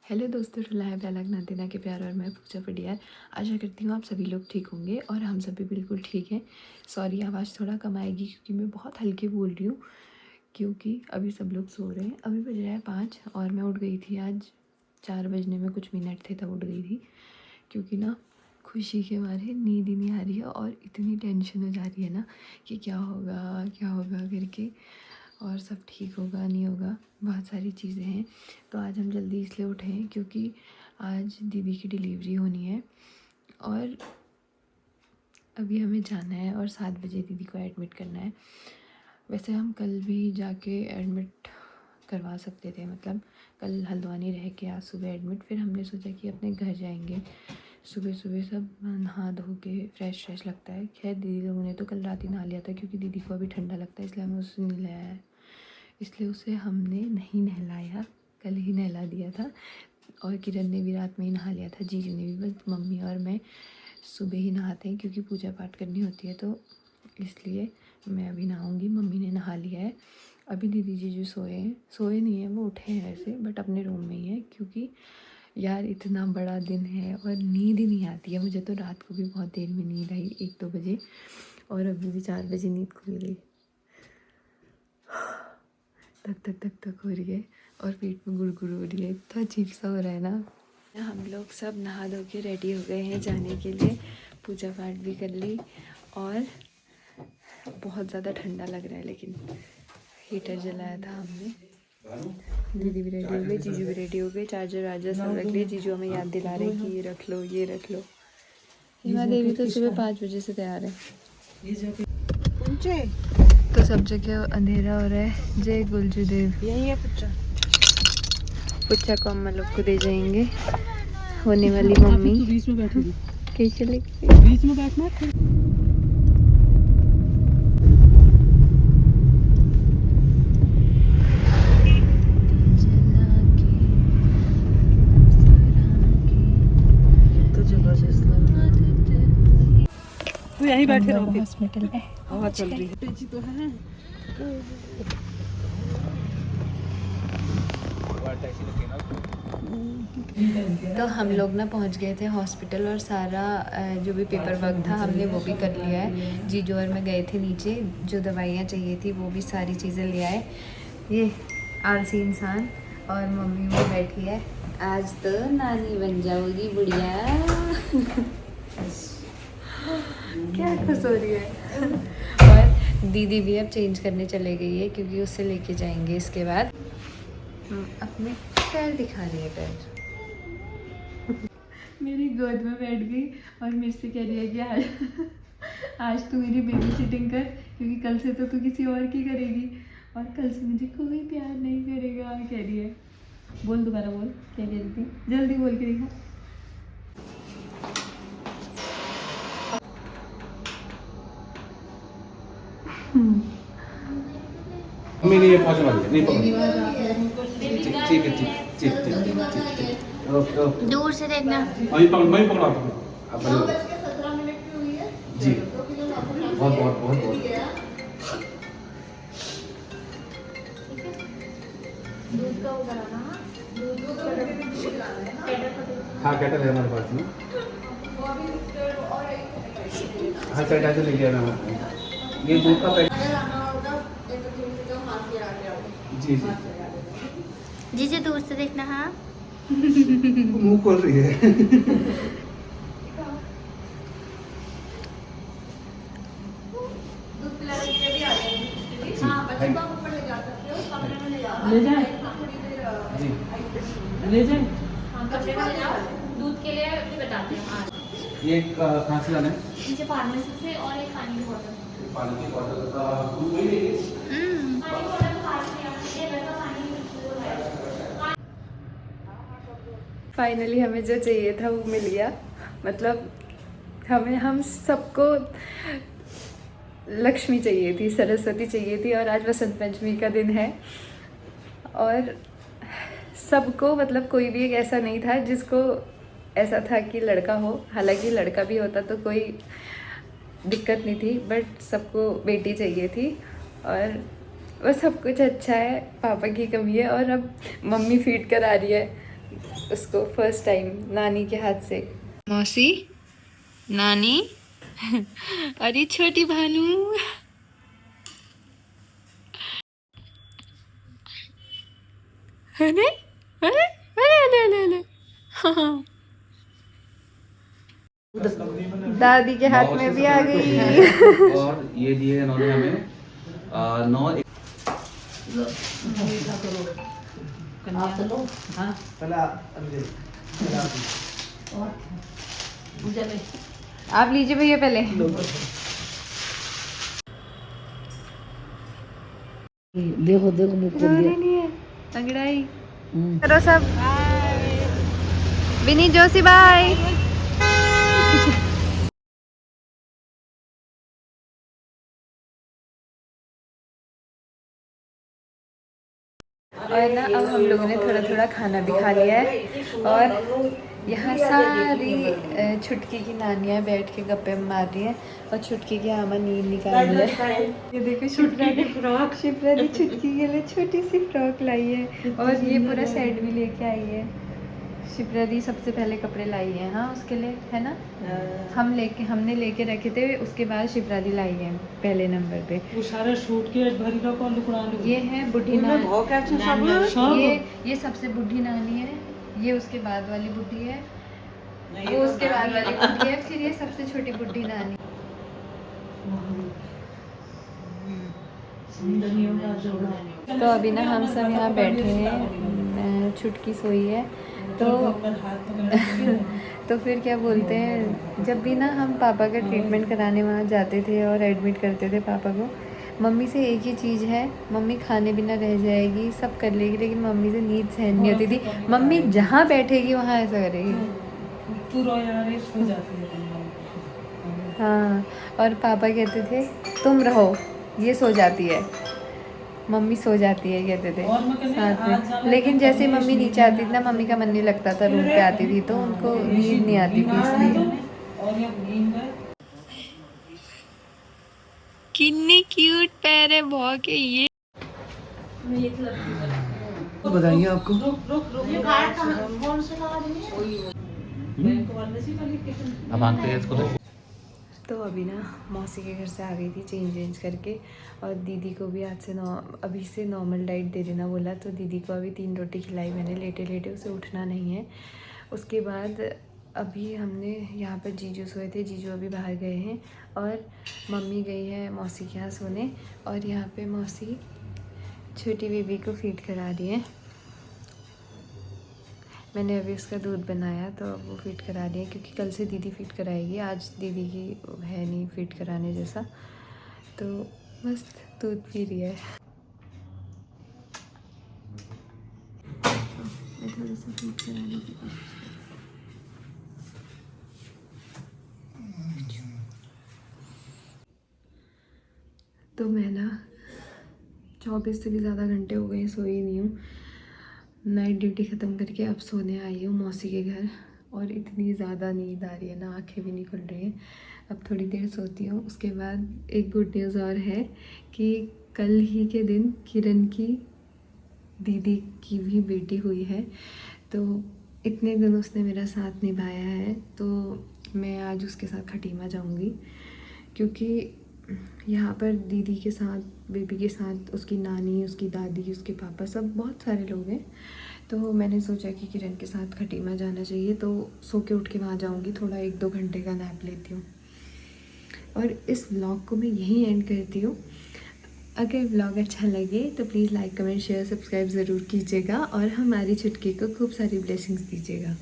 Hello दोस्तों, है बैलक नातिना के प्यार और मैं पूजा पडियार। आशा करती हूँ आप सभी लोग ठीक होंगे और हम सभी बिल्कुल ठीक हैं। सॉरी, आवाज़ थोड़ा कम आएगी क्योंकि मैं बहुत हल्के बोल रही हूँ, क्योंकि अभी सब लोग सो रहे हैं। अभी बज रहा है 5 और मैं उठ गई थी आज 4 बजने में कुछ मिनट थे तब उठ गई थी, क्योंकि ना खुशी के मारे नींद ही नहीं आ रही है और इतनी टेंशन हो जा रही है ना कि क्या होगा करके, और सब ठीक होगा नहीं होगा, बहुत सारी चीज़ें हैं। तो आज हम जल्दी इसलिए उठे हैं क्योंकि आज दीदी की डिलीवरी होनी है और अभी हमें जाना है और 7 बजे दीदी को एडमिट करना है। वैसे हम कल भी जाके एडमिट करवा सकते थे, मतलब कल हल्द्वानी रह के आज सुबह एडमिट। फिर हमने सोचा कि अपने घर जाएंगे, सुबह सुबह सब नहा धो के फ्रेश लगता है। खैर दीदी लोगों ने तो कल रात ही नहा लिया था क्योंकि दीदी को अभी ठंडा लगता है, इसलिए हमें उसे नहलाया है। इसलिए उसे हमने नहीं नहलाया, कल ही नहला दिया था। और किरण ने भी रात में ही नहा लिया था, जीजू ने भी। बस मम्मी और मैं सुबह ही नहाते हैं क्योंकि पूजा पाठ करनी होती है, तो इसलिए मैं अभी नहाऊंगी। मम्मी ने नहा लिया है। अभी दीदी जीजू सोए नहीं हैं, वो उठे हैं वैसे, बट अपने रूम में ही है क्योंकि यार इतना बड़ा दिन है और नींद ही नहीं आती है मुझे। तो रात को भी बहुत देर में नींद आई, 1-2 बजे, और अभी भी 4 बजे नींद खुल गई। तक हो रही है और पेट में गुड़गुड़ हो रही है, इतना अजीब सा हो रहा है ना। हम लोग सब नहा धो के रेडी हो गए हैं जाने के लिए। पूजा पाठ भी कर ली और बहुत ज़्यादा ठंडा लग रहा है, लेकिन हीटर जलाया था हमने। दीदी भी रेडी हो गई, जीजू भी रेडी हो गए। चार्जर सब रख लिए। जीजू हमें याद दिला रहे कि ये रख लो। हिमा देवी तो सुबह 5 बजे से तैयार है। तो सब जगह अंधेरा हो रहा है। जय गुलजू देव। यही है पुच्चा को अम्मा लोग को दे जाएंगे। होने वाली मम्मी बीच में बैठेगी, कैसे लेके बीच में बैठना। तो यहीं बैठे रहो हॉस्पिटल में। हवा चल रही है तो है। तो हम लोग ना पहुंच गए थे हॉस्पिटल और सारा जो भी पेपर वर्क था हमने वो भी कर लिया है। जीजू और मैं गए थे नीचे, जो दवाइयाँ चाहिए थी वो भी सारी चीज़ें ले आए। ये आलसी इंसान और मम्मी वो बैठी है। आज तो नानी बन जाओगी बुढ़िया। क्या खुश हो रही है। और दीदी भी अब चेंज करने चले गई है क्योंकि उससे लेके जाएंगे इसके बाद। अपने पैर दिखा रही है, पैर मेरी गोद में बैठ गई और मेरे से कह रही है कि आज तू मेरी बेबी सिटिंग कर, क्योंकि कल से तो तू किसी और की करेगी और कल से मुझे कोई प्यार नहीं करेगा, कह रही है। बोल, दोबारा बोल, क्या कह रही थी, जल्दी बोल के दिखा। नहीं ये पहुंचने वाली है, नहीं पकड़। ठीक है। ओके। दूर से देखना। अभी पकड़ा आप जी। बहुत दूध का वो कराना। हाँ, कैटर है हमारे पास में। हाँ, सैनिटाइजर लेके आना। ये दूध का पैकेट। जी। जी दूर से देखना। हाँ, मुंह खोल रही है। ले जाए जी। ले जाए। दूध के लिए भी बताते हैं आज। ये कहाँ से लाना है? नीचे फार्मेसी से, और एक पानी की बोतल। पानी की बोतल का दूध वही लेंगे। पानी की बोतल फार्मेसी का पानी। फाइनली हमें जो चाहिए था वो मिल गया। मतलब हम सबको लक्ष्मी चाहिए थी, सरस्वती चाहिए थी, और आज वसंत पंचमी का दिन है और सबको, मतलब कोई भी एक ऐसा नहीं था जिसको ऐसा था कि लड़का हो। हालांकि लड़का भी होता तो कोई दिक्कत नहीं थी, बट सबको बेटी चाहिए थी और वो सब कुछ अच्छा है। पापा की कमी है और अब मम्मी फीड करा रही है। उसको फर्स्ट टाइम नानी के हाथ से। मौसी, नानी अरे छोटी भानु। अरे अरे अरे अरे अरे दादी के हाथ में भी आ गई। और ये दिए इन्होंने हमें 9 आप लीजिए भैया पहले। देखो देखो मुझ को रोने नहीं है, अंगड़ाई करो सब। विनी जोशी बाय। और ना अब हम लोगों ने थोड़ा थोड़ा खाना भी खा लिया है और यहाँ सारी छुटकी की नानियाँ बैठ के गप्पे मार रही हैं और छुटकी की आमा नींद निकाल रही है। ये देखो शिप्रा की फ्रॉक, शिप्रा ने छुटकी के लिए छोटी सी फ्रॉक लाई है और ये पूरा सेट भी लेके आई है। शिप्रा दी सबसे पहले कपड़े लाई है, हाँ उसके लिए है ना। हमने लेके रखे थे, उसके बाद शिप्रा दी लाई है पहले नंबर पे। वो सारे सूट के भरी का कौन लुकड़ा लो। ये है बुढ़ी नानी, ये सबसे बुढ़ी नानी है, ये उसके बाद वाली बुढ़ी है, वो उसके बाद वाली बुढ़ी है, फिर ये सबसे छोटी बुढ़ी नानी। तो अभी ना हम सब यहाँ बैठे हैं, छुटकी सोई है तो फिर क्या बोलते हैं, जब भी ना हम पापा का ट्रीटमेंट कराने वहाँ जाते थे और एडमिट करते थे पापा को, मम्मी से एक ही चीज़ है, मम्मी खाने बिना रह जाएगी, सब कर लेगी, लेकिन मम्मी से नींद सहन नहीं होती थी। मम्मी जहाँ बैठेगी वहाँ ऐसा करेगी। हाँ, और पापा कहते थे तुम रहो, ये सो जाती है, मम्मी सो जाती है कहते थे साथ में। लेकिन जैसे मम्मी नीचे आती थी ना, मम्मी का मन नहीं लगता था, रूम पे आती थी तो उनको नींद नहीं आती थी इसलिए। कितनी क्यूट पैर है भौ के ये। बताइए आपको अब मांगते हैं इसको। तो अभी ना मौसी के घर से आ गई थी चेंज करके, और दीदी को भी आज से अभी से नॉर्मल डाइट दे देना बोला, तो दीदी को अभी 3 रोटी खिलाई मैंने लेटे लेटे, उसे उठना नहीं है। उसके बाद अभी हमने यहाँ पर जीजू सोए थे, जीजू अभी बाहर गए हैं और मम्मी गई है मौसी के यहाँ सोने, और यहाँ पे मौसी छोटी बेबी को फीड करा रही है। मैंने अभी उसका दूध बनाया तो अब वो फीड करा रही है, क्योंकि कल से दीदी फीड कराएगी, आज दीदी की है नहीं फीड कराने जैसा, तो मस्त दूध पी रही है। मैं थोड़ा सा फीड कराने की कोशिश तो मैं ना 24 से भी ज़्यादा घंटे हो गए सोई नहीं हूँ। नाइट ड्यूटी ख़त्म करके अब सोने आई हूँ मौसी के घर, और इतनी ज़्यादा नींद आ रही है ना, आंखें भी नहीं खुल रही हैं। अब थोड़ी देर सोती हूँ। उसके बाद एक गुड न्यूज़ और है कि कल ही के दिन किरण की दीदी की भी बेटी हुई है, तो इतने दिन उसने मेरा साथ निभाया है, तो मैं आज उसके साथ खटीमा जाऊँगी, क्योंकि यहाँ पर दीदी के साथ, बेबी के साथ उसकी नानी, उसकी दादी, उसके पापा, सब बहुत सारे लोग हैं। तो मैंने सोचा कि किरण के साथ खटीमा जाना चाहिए, तो सो के उठ के वहाँ जाऊँगी, थोड़ा 1-2 घंटे का नैप लेती हूँ। और इस व्लॉग को मैं यहीं एंड करती हूँ। अगर व्लॉग अच्छा लगे तो please like, comment, share, subscribe ज़रूर कीजिएगा, और हमारी छुटकी को खूब सारी ब्लेसिंग्स दीजिएगा।